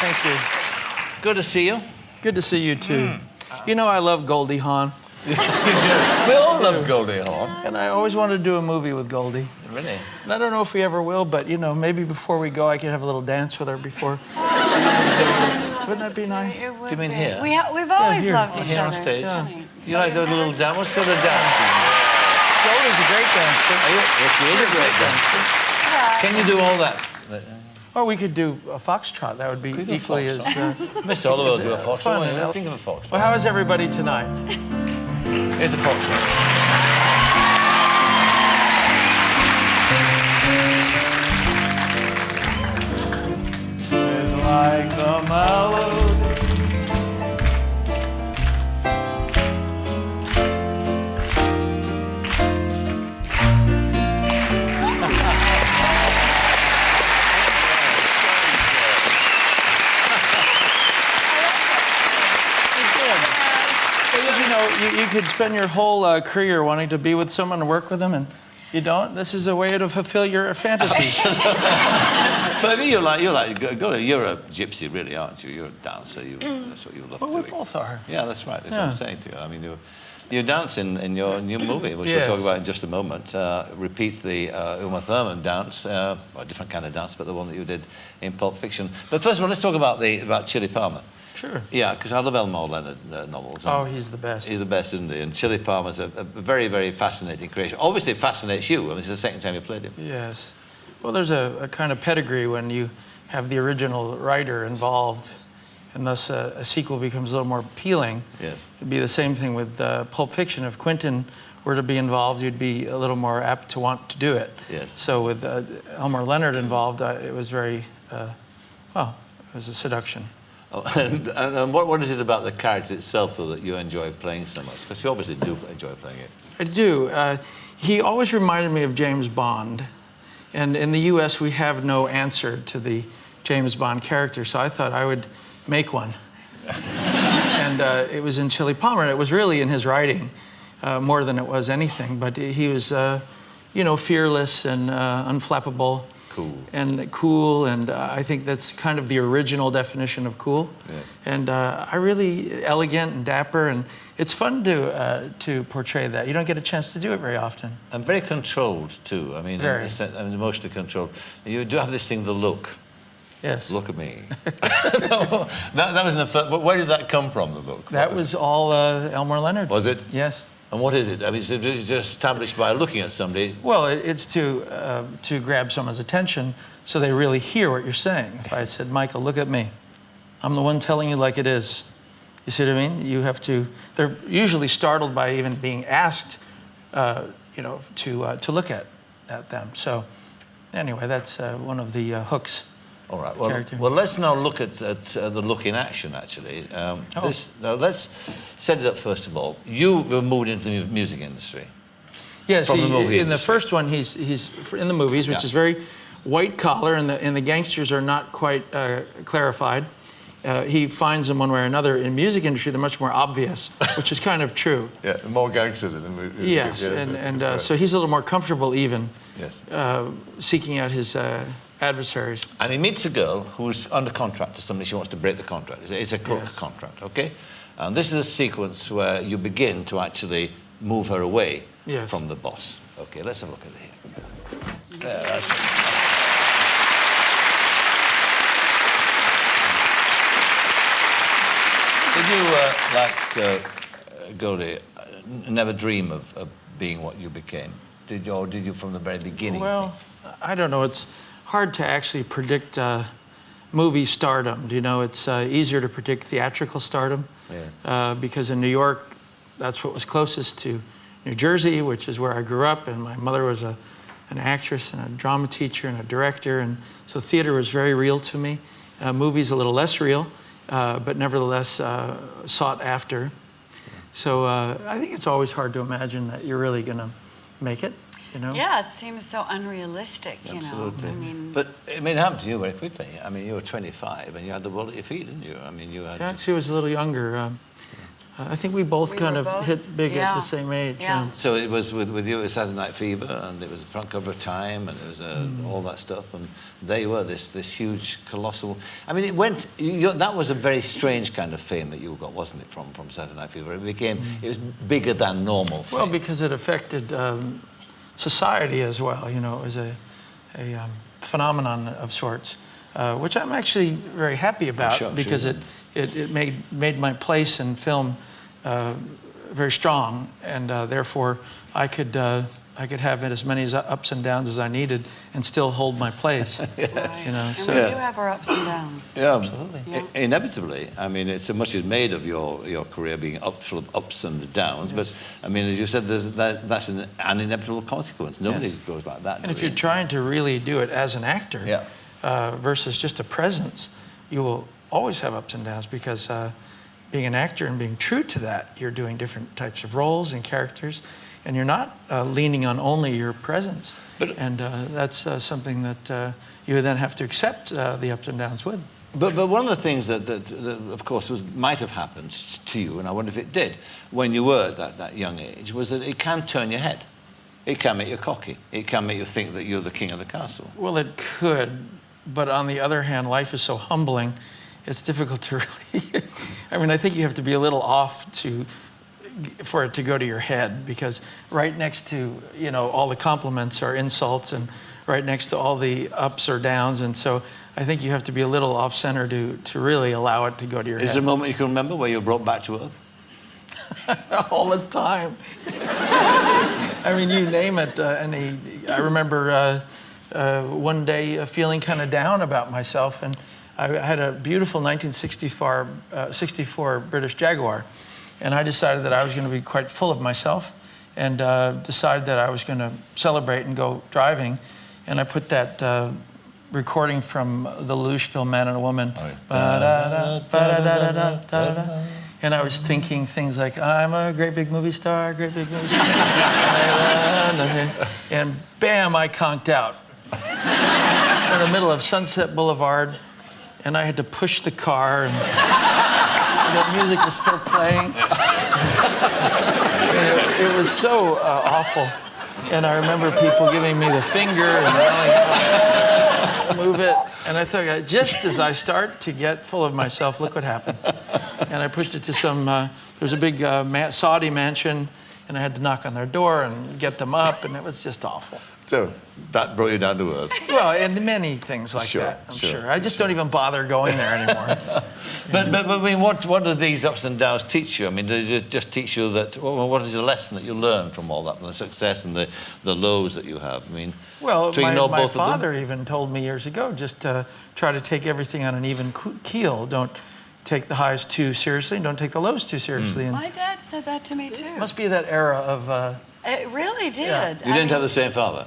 Thank you. Good to see you. Good to see you, too. You know I love Goldie Hawn. You do. We all love Goldie Hawn. And I always wanted to do a movie with Goldie. Really? And I don't know if we ever will, but, you know, maybe before we go, I could have a little dance with her before. Wouldn't that be nice? Do you mean here? We've always here. loved each Here other. on stage? Yeah. You like those little dance? What sort of dance? Goldie's a great dancer. Well, she is a great dancer. Yeah. Can you do all that? Or we could do a foxtrot. That would be Could we do a equally as... Mr. Oliver will do a fox. fun, you know? Think of a fox. Well, how is everybody tonight? Here's a fox. Like the melody. You know, you could spend your whole career wanting to be with someone and work with them, and you don't. This is a way to fulfill your fantasy. But I mean, you're a gypsy, really, aren't you? You're a dancer. That's what you love Well, doing. we both are. Yeah, that's right. That's what Yeah. I'm saying to you. I mean, you dance in your new movie, which Yes. we'll talk about in just a moment. Repeat the Uma Thurman dance, a different kind of dance, but the one that you did in Pulp Fiction. But first of all, let's talk about Chili Palmer. Sure. Yeah, because I love Elmore Leonard novels. Oh, he's the best. He's the best, isn't he? And Chili Palmer's a very, very fascinating creation. Obviously, it fascinates you. I mean, it's the second time you played him. Yes. Well, there's a kind of pedigree when you have the original writer involved, and thus a sequel becomes a little more appealing. Yes. It'd be the same thing with Pulp Fiction. If Quentin were to be involved, you'd be a little more apt to want to do it. Yes. So with Elmore Leonard involved, it was very, well, it was a seduction. Oh, and what is it about the character itself, though, that you enjoy playing so much? Because you obviously do enjoy playing it. I do. He always reminded me of James Bond. And in the U.S., we have no answer to the James Bond character, so I thought I would make one. And it was in Chili Palmer, and it was really in his writing more than it was anything. But he was, you know, fearless and unflappable. Cool, and I think that's kind of the original definition of cool. Yes. And I really elegant and dapper, and it's fun to portray that. You don't get a chance to do it very often. And very controlled too. I mean, emotionally controlled. You do have this thing, the look. Yes. Look at me. that was in the first. Where did that come from? The look. That was all Elmore Leonard. Was it? Yes. And what is it? I mean, is it just established by looking at somebody? Well, it's to grab someone's attention so they really hear what you're saying. If I had said, Michael, look at me. I'm the one telling you like it is. You see what I mean? You have to, they're usually startled by even being asked, you know, to look at them. So anyway, that's one of the hooks. All right. Character. Well, let's now look at the look in action, actually. Now, let's set it up first of all. You were moved into the music industry. Yes, From the movie in the industry. first one, he's in the movies, which is very white collar, and the gangsters are not quite clarified. He finds them one way or another. In music industry, they're much more obvious, which is kind of true. Yeah, more gangster than the movie. Yes, so he's a little more comfortable even Yes. seeking out his adversaries. And he meets a girl who's under contract to somebody. She wants to break the contract. It's a crook contract, okay? And this is a sequence where you begin to actually move her away from the boss. Okay, let's have a look at it. There, that's it. Did you, like Goldie, never dream of being what you became? Did you from the very beginning? Well, I don't know. It's hard to actually predict movie stardom. You know, it's easier to predict theatrical stardom because in New York, that's what was closest to New Jersey, which is where I grew up, and my mother was an actress and a drama teacher and a director, and so theater was very real to me. Movies a little less real, but nevertheless sought after. So I think it's always hard to imagine that you're really going to make it, you know? Yeah, it seems so unrealistic, you Absolutely. know. I mean, but it happened to you very quickly. I mean, you were 25 and you had the world at your feet, didn't you? I mean, you had... Actually, I was a little younger. I think we both We kind were of both- hit big yeah. at the same age. Yeah. So it was with you, it was Saturday Night Fever, and it was the front cover of Time, and it was all that stuff, and there you were, this huge, colossal. I mean, it went. That was a very strange kind of fame that you got, wasn't it, from Saturday Night Fever? It became, it was bigger than normal fame. Well, because it affected society as well. You know, it was a phenomenon of sorts, which I'm actually very happy about because it made my place in film very strong, and therefore I could have as many ups and downs as I needed and still hold my place. Right. You know, and so we do have our ups and downs. Yeah, absolutely. Yeah. Inevitably. I mean, it's so much is made of your career being full of ups and downs. Yes. But I mean, as you said, that's an inevitable consequence. Nobody Yes. goes like that. And if you're trying to really do it as an actor Yeah. versus just a presence, you will always have ups and downs because being an actor and being true to that, you're doing different types of roles and characters, and you're not leaning on only your presence. And that's something that you then have to accept the ups and downs with. But one of the things that of course, might have happened to you, and I wonder if it did, when you were at that young age, was that it can turn your head. It can make you cocky. It can make you think that you're the king of the castle. Well, it could, but on the other hand, life is so humbling, it's difficult to really... I mean, I think you have to be a little off for it to go to your head, because right next to, you know, all the compliments are insults, and right next to all the ups or downs, and so I think you have to be a little off-center to really allow it to go to your head. Is there a moment you can remember where you were brought back to earth? All the time. I mean, you name it. I remember one day feeling kind of down about myself, and I had a beautiful 1964 British Jaguar, and I decided that I was going to be quite full of myself, and decided that I was going to celebrate and go driving, and I put that recording from the Lelouch film Man and a Woman. And I was thinking things like, I'm a great big movie star, great big movie star. And bam, I conked out in the middle of Sunset Boulevard, and I had to push the car, and the music was still playing. It was so awful. And I remember people giving me the finger and yelling, move it. And I thought, just as I start to get full of myself, look what happens. And I pushed it to some, there was a big Saudi mansion, and I had to knock on their door and get them up, and it was just awful. So that brought you down to earth. Well, and many things like that, I'm sure. I just don't even bother going there anymore. But I mean, what do these ups and downs teach you? I mean, do they just teach you that, well, what is the lesson that you learn from all that, from the success and the lows that you have? I mean, well, my both father even told me years ago, just try to take everything on an even keel. Don't take the highs too seriously, and don't take the lows too seriously. And My dad said that to me too. it must be that era of... It really did. Yeah. You didn't have the same father?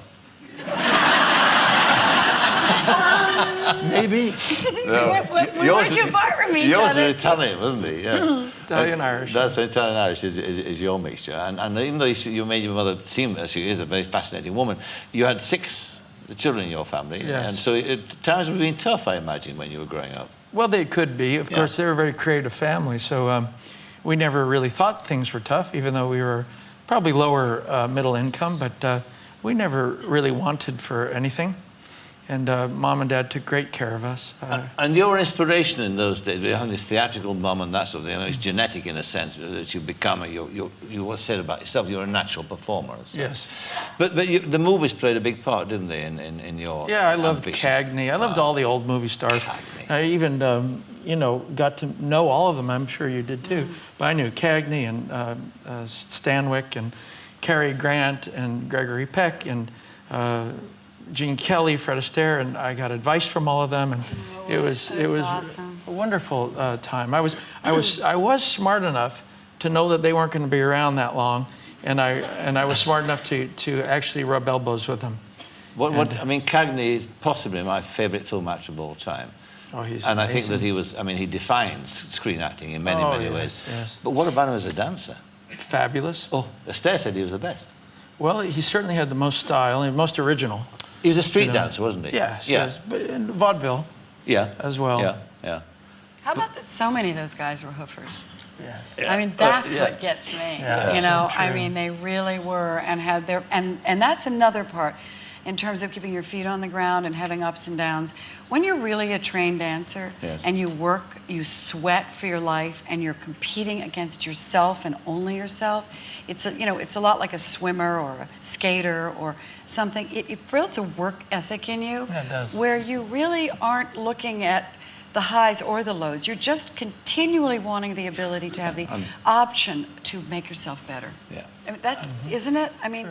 Maybe. No. Where'd you borrow me, Yours Daddy? was Italian, wasn't he? Yeah. Italian-Irish. That's Italian-Irish is your mixture. And even though you made your mother seem as she is a very fascinating woman, you had 6 children in your family. Yes. And so times would have been tough, I imagine, when you were growing up. Well, they could be. Of course, they were a very creative family, so we never really thought things were tough, even though we were probably lower middle income, but we never really wanted for anything. And Mom and Dad took great care of us. And your inspiration in those days, you have this theatrical mum and that sort of thing, it's genetic in a sense that you become, you said about yourself, you're a natural performer. So. Yes. But the movies played a big part, didn't they, in your Yeah, I loved ambition? Cagney. I loved all the old movie stars. Cagney. I even, got to know all of them. I'm sure you did too. But I knew Cagney and Stanwyck and Cary Grant and Gregory Peck and Gene Kelly, Fred Astaire, and I got advice from all of them, and it was awesome. a wonderful time. I was smart enough to know that they weren't going to be around that long, and I was smart enough to actually rub elbows with them. I mean, Cagney is possibly my favourite film actor of all time. Oh, he's and amazing. I think that he defines screen acting in many ways. Yes. But what about him as a dancer? Fabulous. Oh, Astaire said he was the best. Well, he certainly had the most style and most original. He was a street dancer, wasn't he? Yes, yeah. yes. But in vaudeville Yeah. as well. Yeah, yeah. How about that so many of those guys were hoofers? Yes. I mean, that's what gets me. Yeah, you know, so I true. mean, they really were and had their, and that's another part in terms of keeping your feet on the ground and having ups and downs. When you're really a trained dancer and you work, you sweat for your life and you're competing against yourself and only yourself, it's a, you know, it's a lot like a swimmer or a skater or something. It builds a work ethic in you where you really aren't looking at the highs or the lows. You're just continually wanting the ability to have the option to make yourself better. Yeah. I mean, that's, isn't it? I mean,